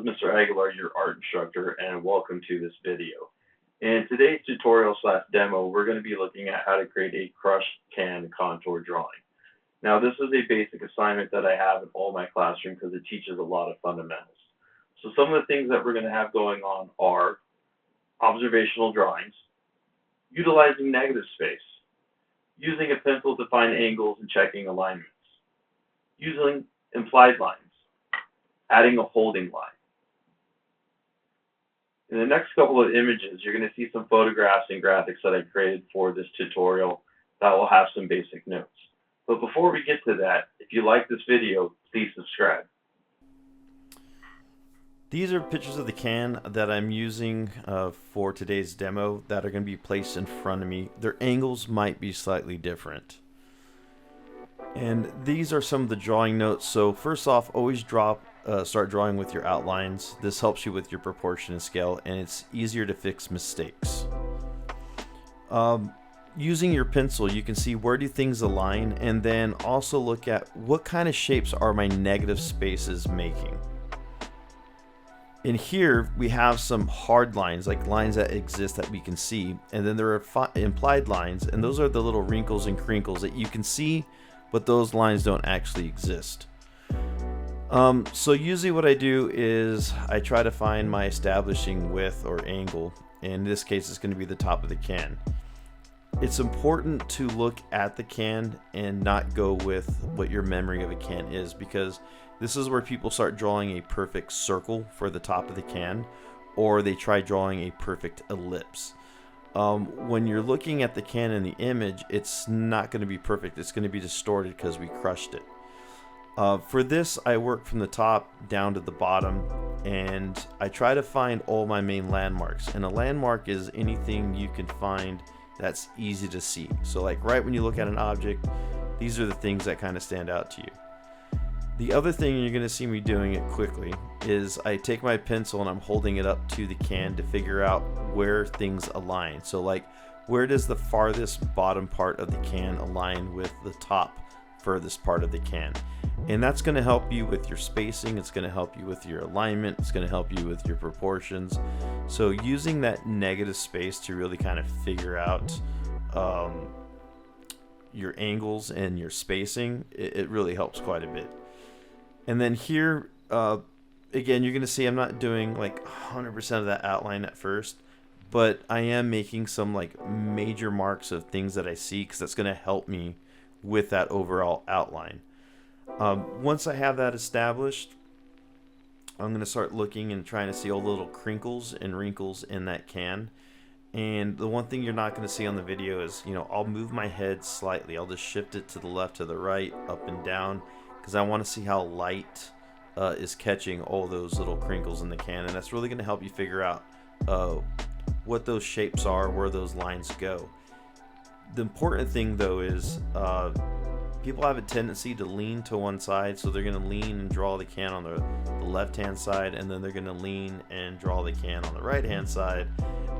Mr. Aguilar, your art instructor, and welcome to this video. In today's tutorial slash demo, we're going to be looking at how to create a crushed can contour drawing. Now, this is a basic assignment that I have in all my classroom because it teaches a lot of fundamentals. So some of the things that we're going to have going on are observational drawings, utilizing negative space, using a pencil to find angles and checking alignments, using implied lines, adding a holding line. In the next couple of images, you're going to see some photographs and graphics that I created for this tutorial that will have some basic notes. But before we get to that, if you like this video, please subscribe. These are pictures of the can that I'm using for today's demo that are going to be placed in front of me. Their angles might be slightly different. And these are some of the drawing notes. So first off, always start drawing with your outlines. This helps you with your proportion and scale, and it's easier to fix mistakes. Using your pencil, you can see where do things align, and then also look at what kind of shapes are my negative spaces making. In here, we have some hard lines, like lines that exist that we can see, and then there are implied lines, and those are the little wrinkles and crinkles that you can see, but those lines don't actually exist. So usually what I do is I try to find my establishing width or angle. In this case, it's going to be the top of the can. It's important to look at the can and not go with what your memory of a can is, because this is where people start drawing a perfect circle for the top of the can, or they try drawing a perfect ellipse. When you're looking at the can in the image, it's not going to be perfect. It's going to be distorted because we crushed it. For this, I work from the top down to the bottom, and I try to find all my main landmarks. And a landmark is anything you can find that's easy to see. So like right when you look at an object, these are the things that kind of stand out to you. The other thing you're going to see me doing it quickly is I take my pencil and I'm holding it up to the can to figure out where things align. So like, where does the farthest bottom part of the can align with the top furthest part of the can? And that's going to help you with your spacing. It's going to help you with your alignment. It's going to help you with your proportions. So using that negative space to really kind of figure out your angles and your spacing, it really helps quite a bit. And then here, again, you're going to see I'm not doing like 100% of that outline at first, but I am making some like major marks of things that I see, because that's going to help me with that overall outline. Once I have that established, I'm going to start looking and trying to see all the little crinkles and wrinkles in that can. And the one thing you're not going to see on the video is, I'll move my head slightly. I'll just shift it to the left, to the right, up and down, because I want to see how light is catching all those little crinkles in the can. And that's really going to help you figure out what those shapes are, where those lines go. The important thing, though, is people have a tendency to lean to one side, so they're going to lean and draw the can on the left-hand side, and then they're going to lean and draw the can on the right-hand side,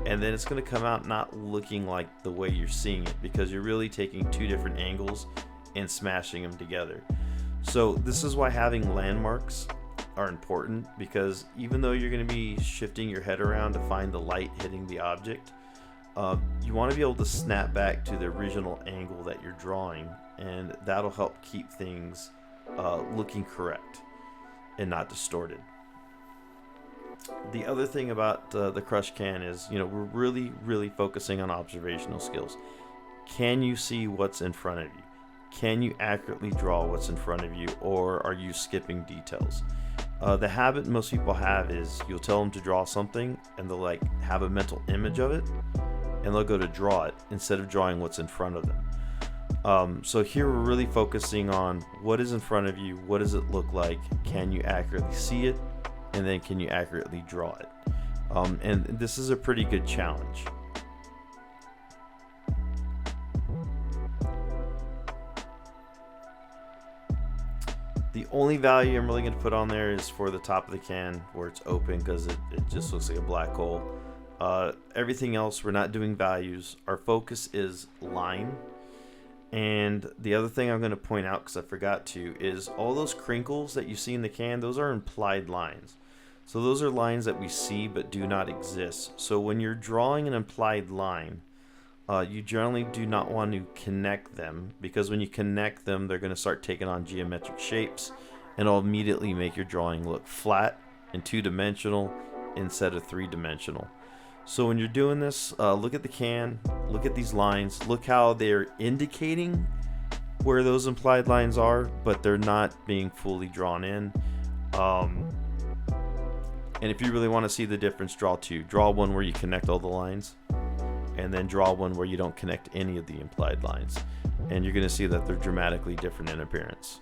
and then it's going to come out not looking like the way you're seeing it, because you're really taking two different angles and smashing them together. So this is why having landmarks are important, because even though you're going to be shifting your head around to find the light hitting the object, you want to be able to snap back to the original angle that you're drawing, and that'll help keep things looking correct and not distorted. The other thing about the crush can is, we're really focusing on observational skills. Can you see what's in front of you? Can you accurately draw what's in front of you, or are you skipping details? The habit most people have is you'll tell them to draw something and they'll like have a mental image of it, and they'll go to draw it instead of drawing what's in front of them. So here we're really focusing on what is in front of you, what does it look like, can you accurately see it, and then can you accurately draw it. And this is a pretty good challenge. The only value I'm really going to put on there is for the top of the can where it's open, because it just looks like a black hole. Everything else, we're not doing values. Our focus is line. And the other thing I'm going to point out, because I forgot to, is all those crinkles that you see in the can, those are implied lines. So those are lines that we see but do not exist. So when you're drawing an implied line, you generally do not want to connect them, because when you connect them, they're going to start taking on geometric shapes, and it'll immediately make your drawing look flat and two-dimensional instead of three-dimensional. So when you're doing this, look at the can, look at these lines, look how they're indicating where those implied lines are, but they're not being fully drawn in. And if you really want to see the difference, draw two. Draw one where you connect all the lines, and then draw one where you don't connect any of the implied lines. And you're going to see that they're dramatically different in appearance.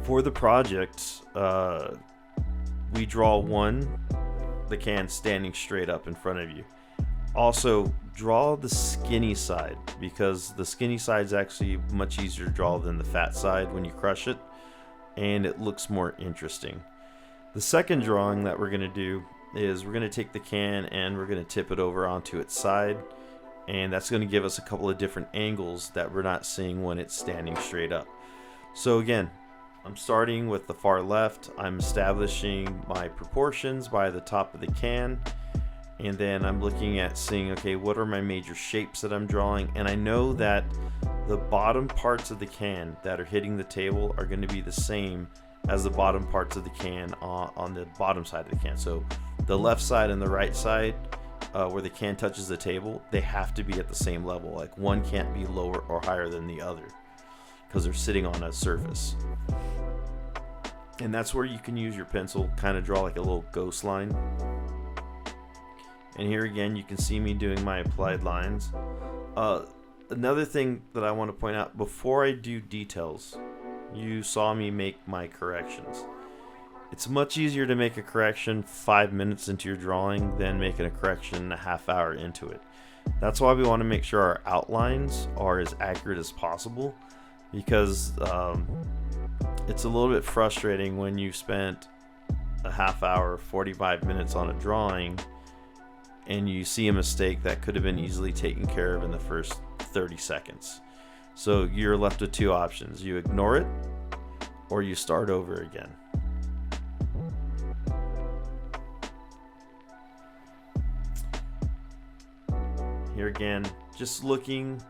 For the project, we draw the can standing straight up in front of you. Also, draw the skinny side, because the skinny side is actually much easier to draw than the fat side when you crush it, and it looks more interesting. The second drawing that we're going to do is we're going to take the can and we're going to tip it over onto its side, and that's going to give us a couple of different angles that we're not seeing when it's standing straight up. So again, I'm starting with the far left. I'm establishing my proportions by the top of the can, and then I'm looking at seeing, okay, what are my major shapes that I'm drawing? And I know that the bottom parts of the can that are hitting the table are going to be the same as the bottom parts of the can on the bottom side of the can. So the left side and the right side, where the can touches the table, they have to be at the same level. Like, one can't be lower or higher than the other, because they're sitting on a surface. And that's where you can use your pencil, kind of draw like a little ghost line. And here again, you can see me doing my applied lines. Another thing that I want to point out, before I do details, you saw me make my corrections. It's much easier to make a correction 5 minutes into your drawing than making a correction a half hour into it. That's why we want to make sure our outlines are as accurate as possible, because it's a little bit frustrating when you spent a half hour, 45 minutes on a drawing, and you see a mistake that could have been easily taken care of in the first 30 seconds. So you're left with two options. You ignore it, or you start over again. Here again, just looking,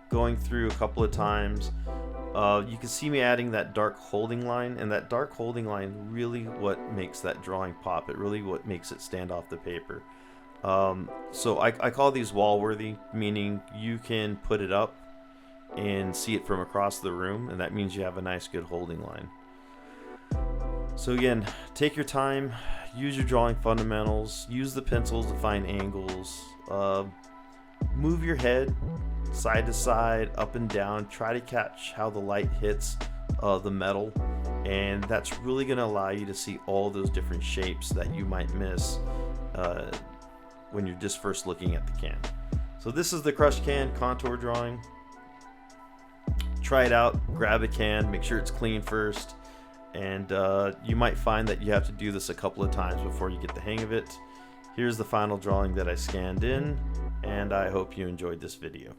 going through a couple of times. You can see me adding that dark holding line, and that dark holding line really what makes that drawing pop. It really what makes it stand off the paper. So I call these wall worthy, meaning you can put it up and see it from across the room, and that means you have a nice good holding line. So again, take your time, use your drawing fundamentals, use the pencils to find angles, move your head side to side, up and down, try to catch how the light hits the metal, and that's really going to allow you to see all those different shapes that you might miss when you're just first looking at the can. So this is the crushed can contour drawing. Try it out, grab a can, make sure it's clean first, and you might find that you have to do this a couple of times before you get the hang of it. Here's the final drawing that I scanned in, and I hope you enjoyed this video.